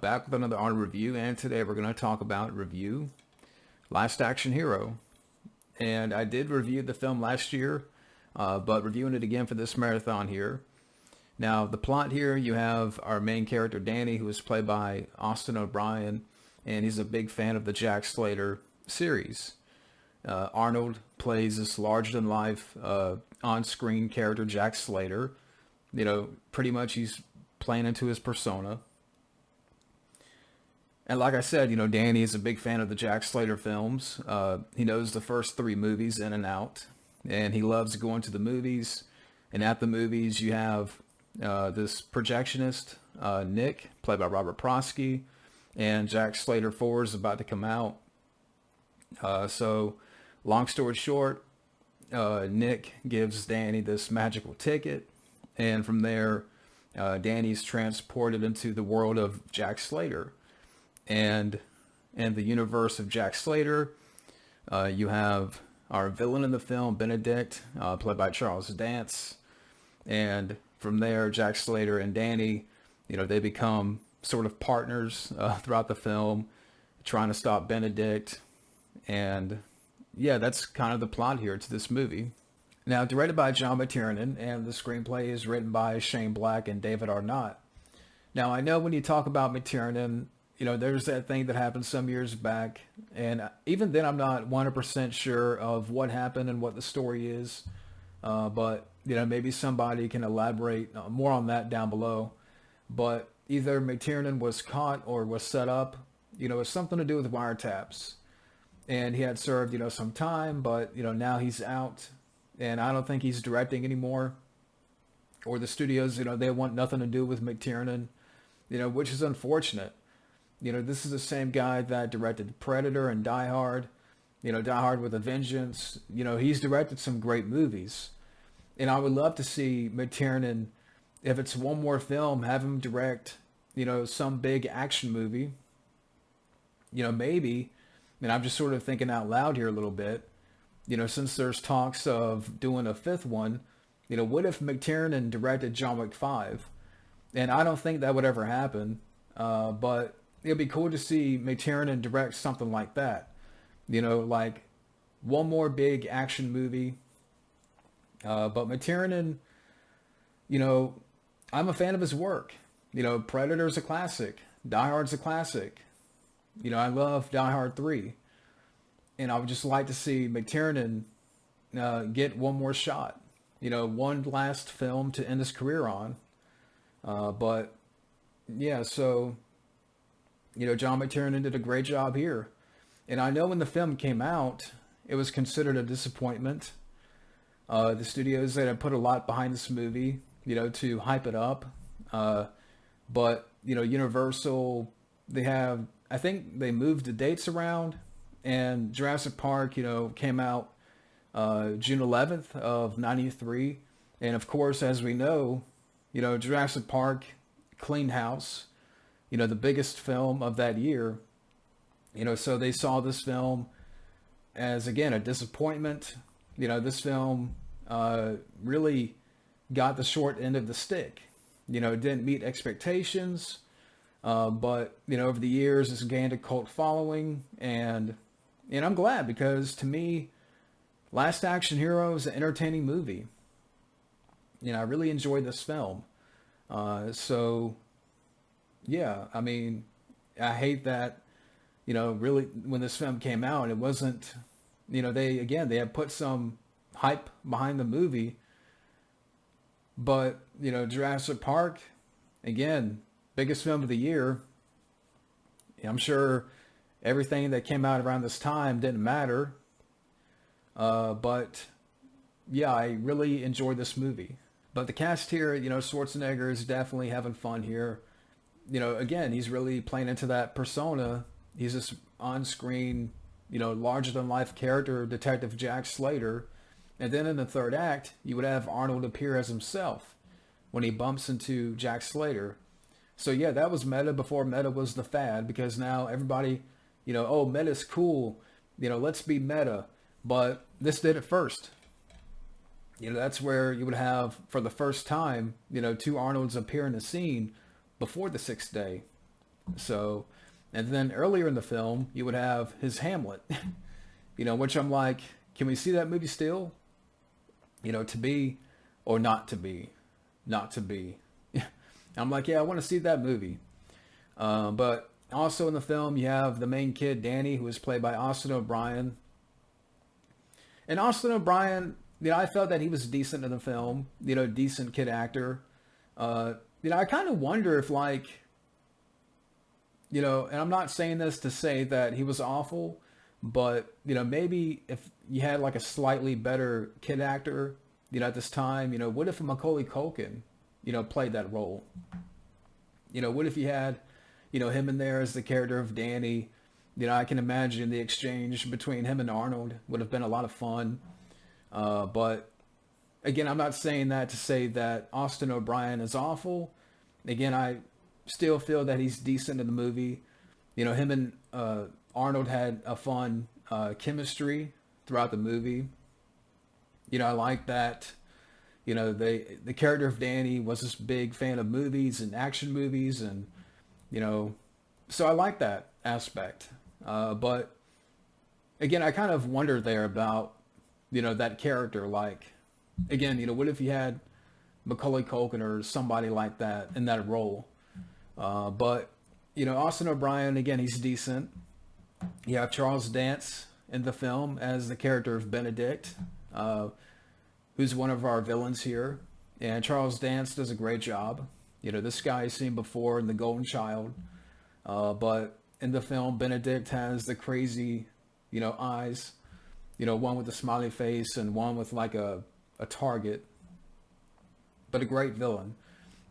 Back with another Arnold review, and today we're going to talk about Last Action Hero. And I did review the film last year, but reviewing it again for this marathon here. Now, the plot here, you have our main character, Danny, who is played by Austin O'Brien, and he's a big fan of the Jack Slater series. Arnold plays this larger-than-life on-screen character, Jack Slater. You know, pretty much he's playing into his persona. And like I said, you know, Danny is a big fan of the Jack Slater films. He knows the first 3 movies in and out. And he loves going to the movies. And at the movies, you have this projectionist, Nick, played by Robert Prosky. And Jack Slater 4 is about to come out. So, long story short, Nick gives Danny this magical ticket. And from there, Danny's transported into the world of Jack Slater. And in the universe of Jack Slater, you have our villain in the film, Benedict, played by Charles Dance. And from there, Jack Slater and Danny, you know, they become sort of partners throughout the film, trying to stop Benedict. And yeah, that's kind of the plot here to this movie. Now, directed by John McTiernan, and the screenplay is written by Shane Black and David Arnott. Now, I know when you talk about McTiernan, you know, there's that thing that happened some years back, and even then I'm not 100% sure of what happened and what the story is, but, you know, maybe somebody can elaborate more on that down below. But either McTiernan was caught or was set up, you know, it's something to do with wiretaps, and he had served, you know, some time, but, you know, now he's out, and I don't think he's directing anymore, or the studios, you know, they want nothing to do with McTiernan, you know, which is unfortunate. You know, this is the same guy that directed Predator and Die Hard. You know, Die Hard with a Vengeance. You know, he's directed some great movies. And I would love to see McTiernan, if it's one more film, have him direct, you know, some big action movie. You know, maybe, and I'm just sort of thinking out loud here a little bit, you know, since there's talks of doing a 5th one, you know, what if McTiernan directed John Wick 5? And I don't think that would ever happen, but it'd be cool to see McTiernan direct something like that. You know, like one more big action movie. But McTiernan, you know, I'm a fan of his work. You know, Predator's a classic. Die Hard's a classic. You know, I love Die Hard 3. And I would just like to see McTiernan get one more shot. You know, one last film to end his career on. But, yeah, so, you know, John McTiernan did a great job here. And I know when the film came out, it was considered a disappointment. The studios had put a lot behind this movie, you know, to hype it up. But, you know, Universal, I think they moved the dates around. And Jurassic Park, you know, came out June 11th of 93. And of course, as we know, you know, Jurassic Park cleaned house. You know, the biggest film of that year. You know, so they saw this film as, again, a disappointment. You know, this film really got the short end of the stick. You know, it didn't meet expectations. But, you know, over the years, it's gained a cult following. And I'm glad, because to me, Last Action Hero is an entertaining movie. You know, I really enjoyed this film. So... yeah, I mean, I hate that, you know, really, when this film came out, it wasn't, you know, they had put some hype behind the movie. But, you know, Jurassic Park, again, biggest film of the year. I'm sure everything that came out around this time didn't matter. But, yeah, I really enjoyed this movie. But the cast here, you know, Schwarzenegger is definitely having fun here. You know, again, he's really playing into that persona. He's this on-screen, you know, larger-than-life character, Detective Jack Slater. And then in the 3rd act, you would have Arnold appear as himself when he bumps into Jack Slater. So, yeah, that was meta before meta was the fad, because now everybody, you know, oh, meta's cool. You know, let's be meta. But this did it first. You know, that's where you would have, for the first time, you know, 2 Arnolds appear in the scene before the 6th day. So, and then earlier in the film, you would have his Hamlet, which I'm like, can we see that movie still? To be or not to be, not to be. I'm like, yeah, I want to see that movie. But also in the film, you have the main kid, Danny, who is played by Austin O'Brien. And Austin O'Brien, I felt that he was decent in the film, decent kid actor. I kind of wonder if like, and I'm not saying this to say that he was awful, but, maybe if you had like a slightly better kid actor, at this time, what if Macaulay Culkin, played that role? What if you had, him in there as the character of Danny? I can imagine the exchange between him and Arnold would have been a lot of fun. But again, I'm not saying that to say that Austin O'Brien is awful. Again, I still feel that he's decent in the movie. Him and Arnold had a fun chemistry throughout the movie. I like that. The character of Danny was this big fan of movies and action movies, and so I like that aspect. But again, I kind of wonder there about that character. Like, again, what if you had Macaulay Culkin or somebody like that in that role? But Austin O'Brien, again, he's decent. You have Charles Dance in the film as the character of Benedict, who's one of our villains here. And Charles Dance does a great job. This guy I've seen before in The Golden Child. But in the film, Benedict has the crazy, eyes. One with a smiley face and one with like a target. But a great villain.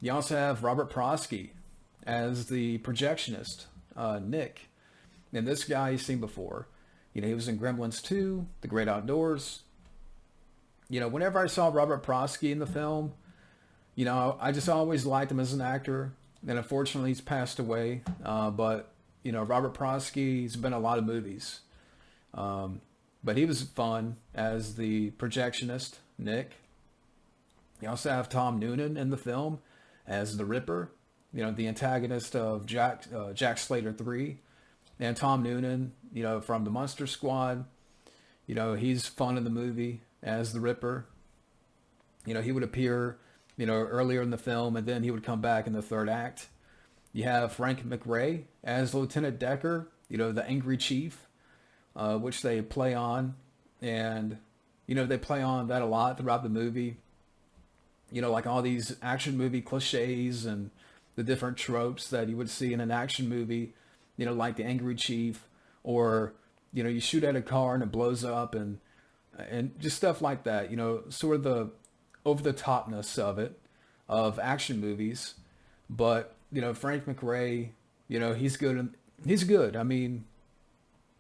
You also have Robert Prosky as the projectionist, Nick. And this guy you've seen before. He was in Gremlins 2, The Great Outdoors. Whenever I saw Robert Prosky in the film, I just always liked him as an actor. And unfortunately, he's passed away. But, Robert Prosky, he's been in a lot of movies. But he was fun as the projectionist, Nick. You also have Tom Noonan in the film as the Ripper, the antagonist of Jack Slater 3. And Tom Noonan, from the Monster Squad, he's fun in the movie as the Ripper. He would appear, earlier in the film, and then he would come back in the third act. You have Frank McRae as Lieutenant Decker, the angry chief, which they play on. And, they play on that a lot throughout the movie. Like all these action movie cliches and the different tropes that you would see in an action movie, like the angry chief, or, you shoot at a car and it blows up, and just stuff like that, sort of the over-the-topness of it, of action movies. But, Frank McRae, he's good. He's good. I mean,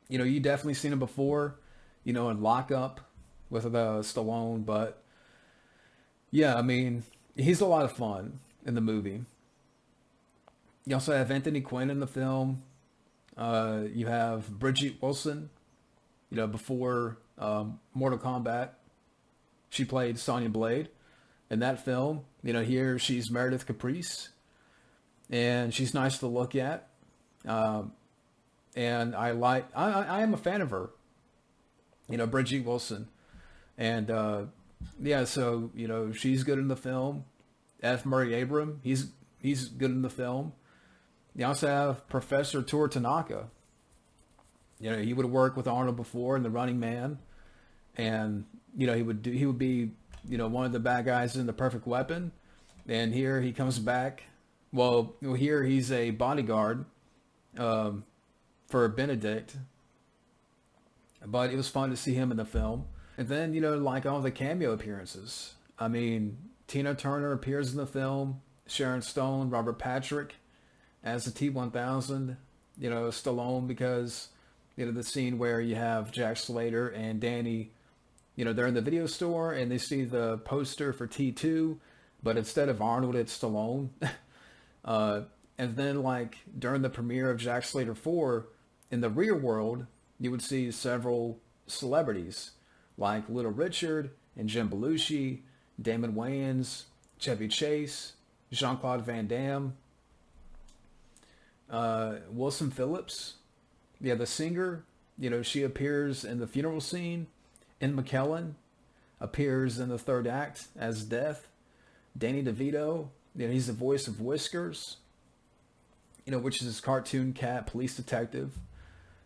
you definitely seen him before, in Lock Up with Stallone. But, yeah, I mean, he's a lot of fun in the movie. You also have Anthony Quinn in the film. You have Bridget Wilson, before Mortal Kombat. She played Sonya Blade in that film. Here she's Meredith Caprice, and she's nice to look at. And I am a fan of her, Bridget Wilson. And, yeah, so, she's good in the film. F. Murray Abraham, he's good in the film. You also have Professor Tor Tanaka. He would work with Arnold before in The Running Man. And, he would be, one of the bad guys in The Perfect Weapon. And here he comes back. Well, here he's a bodyguard for Benedict. But it was fun to see him in the film. And then, like all the cameo appearances. I mean, Tina Turner appears in the film. Sharon Stone, Robert Patrick as the T-1000. Stallone, because, the scene where you have Jack Slater and Danny, they're in the video store and they see the poster for T2, but instead of Arnold, it's Stallone. And then, like, during the premiere of Jack Slater 4, in the rear world, you would see several celebrities, like Little Richard and Jim Belushi, Damon Wayans, Chevy Chase, Jean-Claude Van Damme. Wilson Phillips, yeah, the singer, she appears in the funeral scene. In McKellen appears in the third act as Death. Danny DeVito, he's the voice of Whiskers, which is his cartoon cat police detective.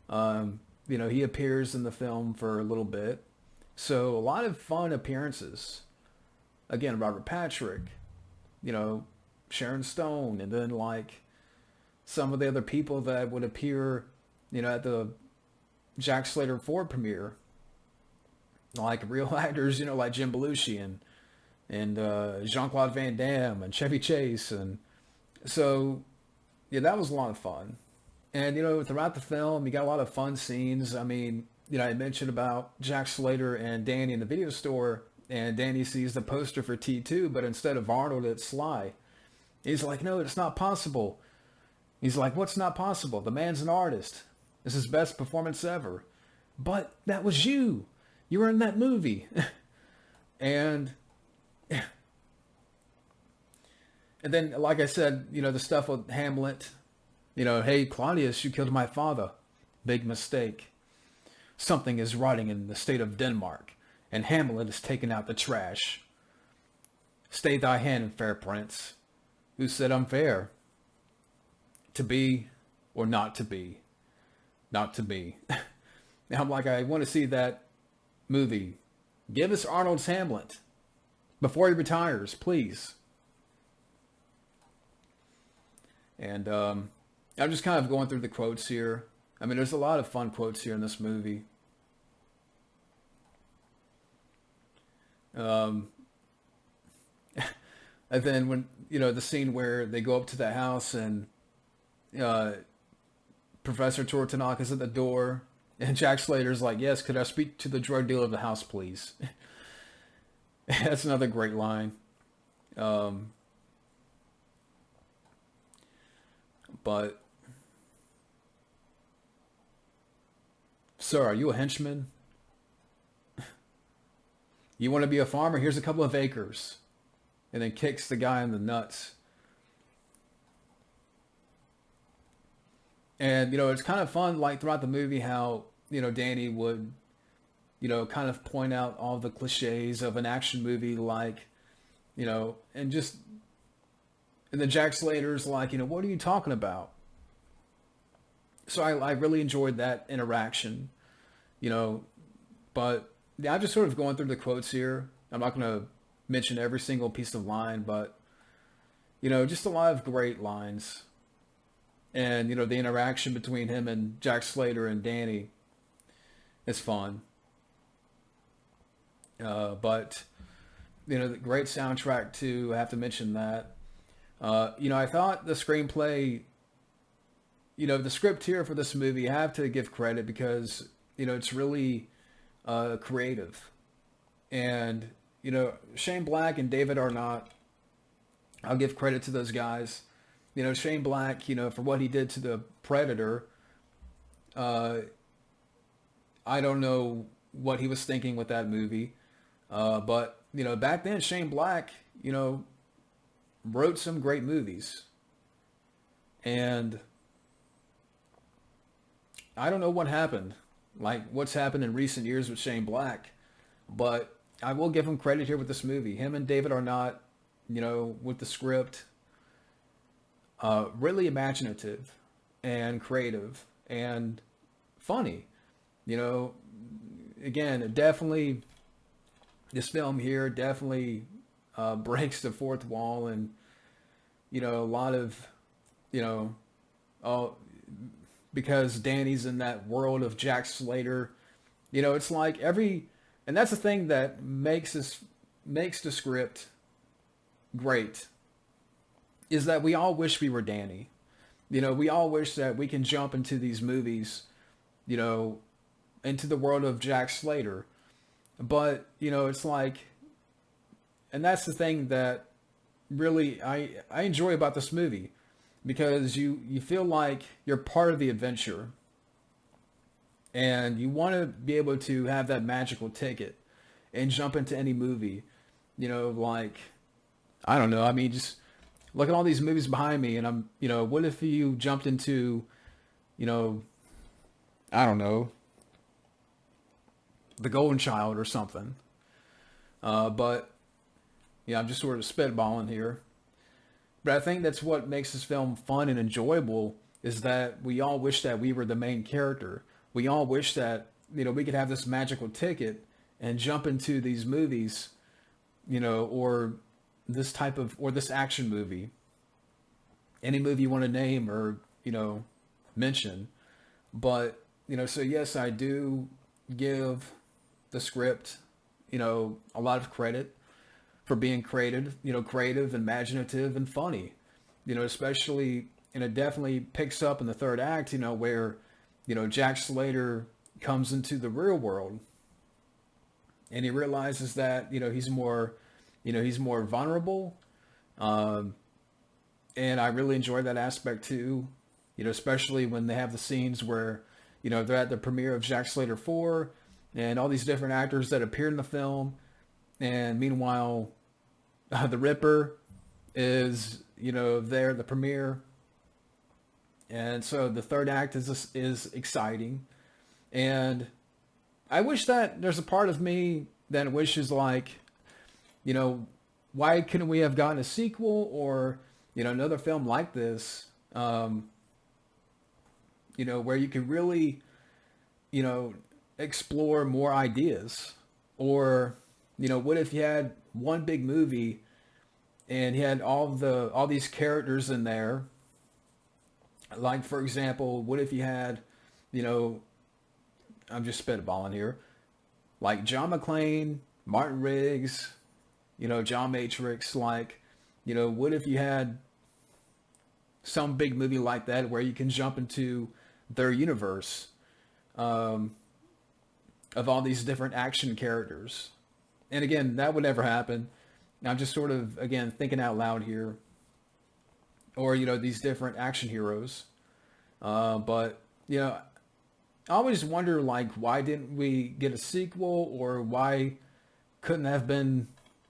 He appears in the film for a little bit. So a lot of fun appearances. Again, Robert Patrick, Sharon Stone, and then like some of the other people that would appear, at the Jack Slater 4 premiere. Like real actors, like Jim Belushi and Jean-Claude Van Damme and Chevy Chase. And so, yeah, that was a lot of fun. And, throughout the film, you got a lot of fun scenes. I mean, I mentioned about Jack Slater and Danny in the video store, and Danny sees the poster for T2, but instead of Arnold, it's Sly. He's like, no, it's not possible. He's like, what's not possible? The man's an artist. It's his best performance ever. But that was you. You were in that movie. And then, like I said, the stuff with Hamlet, hey, Claudius, you killed my father. Big mistake. Something is rotting in the state of Denmark, and Hamlet is taking out the trash. Stay thy hand, fair prince. Who said unfair? To be or not to be? Not to be. Now I'm like, I want to see that movie. Give us Arnold's Hamlet before he retires, please. And I'm just kind of going through the quotes here. I mean, there's a lot of fun quotes here in this movie. And then when, the scene where they go up to the house and Professor Tanaka's at the door, and Jack Slater's like, yes, could I speak to the drug dealer of the house, please? That's another great line. But, sir, are you a henchman? You want to be a farmer? Here's a couple of acres. And then kicks the guy in the nuts. And, it's kind of fun, like, throughout the movie, how, Danny would, kind of point out all the cliches of an action movie, like, and just, and then Jack Slater's like, what are you talking about? So I really enjoyed that interaction, but yeah, I'm just sort of going through the quotes here. I'm not going to mention every single piece of line, but, just a lot of great lines. And, the interaction between him and Jack Slater and Danny is fun. But, the great soundtrack too, I have to mention that. I thought the screenplay, the script here for this movie, I have to give credit because, it's really creative. And, Shane Black and David Arnott, I'll give credit to those guys. Shane Black, for what he did to the Predator, I don't know what he was thinking with that movie. But, back then, Shane Black, wrote some great movies. And I don't know what happened, like what's happened in recent years with Shane Black, but I will give him credit here with this movie. Him and David Arnott, with the script, really imaginative and creative and funny. Again, definitely, this film here definitely breaks the fourth wall, and a lot of because Danny's in that world of Jack Slater. It's like and that's the thing that makes the script great, is that we all wish we were Danny. We all wish that we can jump into these movies, into the world of Jack Slater. But, it's like, and that's the thing that really I enjoy about this movie, because you feel like you're part of the adventure, and you want to be able to have that magical ticket and jump into any movie, like, I don't know. I mean, just look at all these movies behind me, and what if you jumped into, you know, I don't know, The Golden Child or something. But I'm just sort of spitballing here. But I think that's what makes this film fun and enjoyable is that we all wish that we were the main character. We all wish that, we could have this magical ticket and jump into these movies, or this action movie. Any movie you want to name or, mention. But, so yes, I do give the script, a lot of credit for being creative, creative, imaginative, and funny, especially, and it definitely picks up in the third act, where, Jack Slater comes into the real world and he realizes that, he's more vulnerable. And I really enjoy that aspect too, especially when they have the scenes where, they're at the premiere of Jack Slater 4 and all these different actors that appear in the film. And meanwhile, the Ripper is, there at the premiere. And so the third act is exciting. And I wish that there's a part of me that wishes like, why couldn't we have gotten a sequel or, another film like this, where you could really, explore more ideas. Or, what if you had one big movie and you had all these characters in there? Like, for example, what if you had, I'm just spitballing here, like John McClane, Martin Riggs, John Matrix, like, what if you had some big movie like that where you can jump into their universe of all these different action characters? And again, that would never happen. I'm just sort of, again, thinking out loud here. Or, these different action heroes. But, I always wonder, like, why didn't we get a sequel? Or why couldn't there have been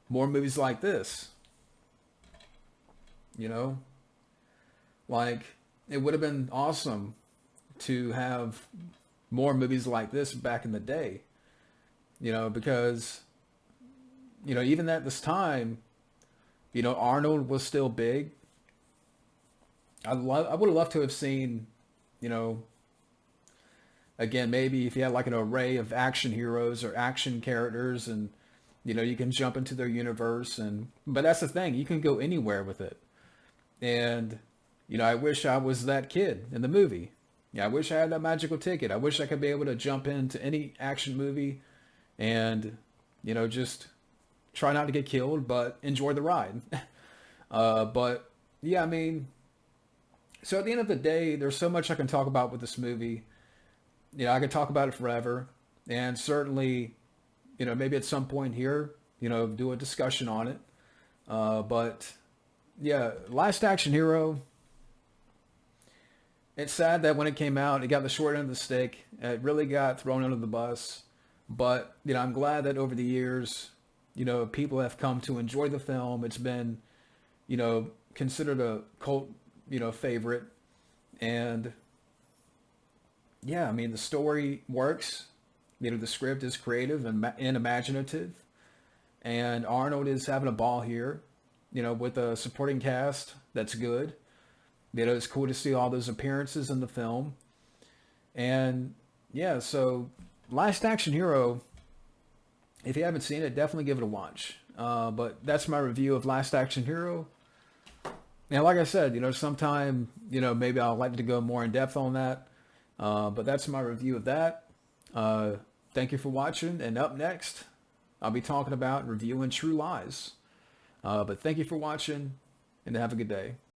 more movies like this? Like, it would have been awesome to have more movies like this back in the day. Because, even at this time, Arnold was still big. I would have loved to have seen, again, maybe if you had like an array of action heroes or action characters and, you can jump into their universe but that's the thing, you can go anywhere with it. And, I wish I was that kid in the movie. I wish I had that magical ticket. I wish I could be able to jump into any action movie and, just try not to get killed, but enjoy the ride. But yeah, I mean, so at the end of the day, there's so much I can talk about with this movie. I could talk about it forever, and certainly, maybe at some point here, do a discussion on it. But yeah, Last Action Hero. It's sad that when it came out, it got the short end of the stick. It really got thrown under the bus. But, I'm glad that over the years, people have come to enjoy the film. It's been, considered a cult, favorite. And yeah, I mean, the story works. The script is creative and imaginative. And Arnold is having a ball here, with a supporting cast that's good. It's cool to see all those appearances in the film. And yeah, so Last Action Hero, if you haven't seen it, definitely give it a watch. But that's my review of Last Action Hero. Now, like I said, sometime, maybe I'll like to go more in depth on that. But that's my review of that. Thank you for watching. And up next, I'll be talking about reviewing True Lies. But thank you for watching and have a good day.